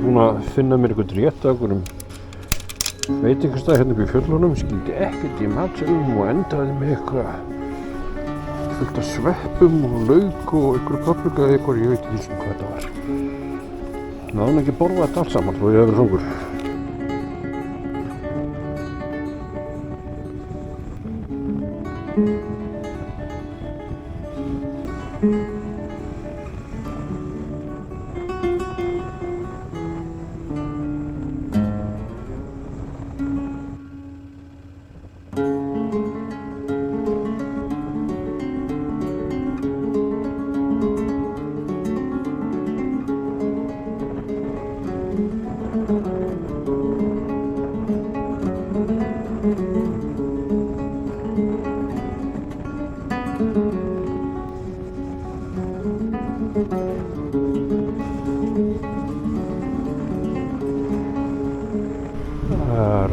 Búinn að finna mér einhvern rétt af einhverjum veitingastað hérna upp í fjöllunum, skildi ekkert í matselum og endaði með eitthvað fullt af sveppum og lauk og einhverju paprika eða eitthvað, ég veit ekki sem hvað þetta var. Náðum ekki að borða þetta allt saman þó ég hef verið hungurr.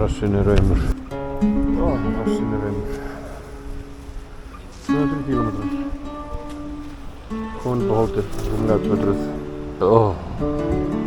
Rassinn er aumur. Rassin er reymur. 200 kílómetrar. Komin upp á hótel, rúmlega 200.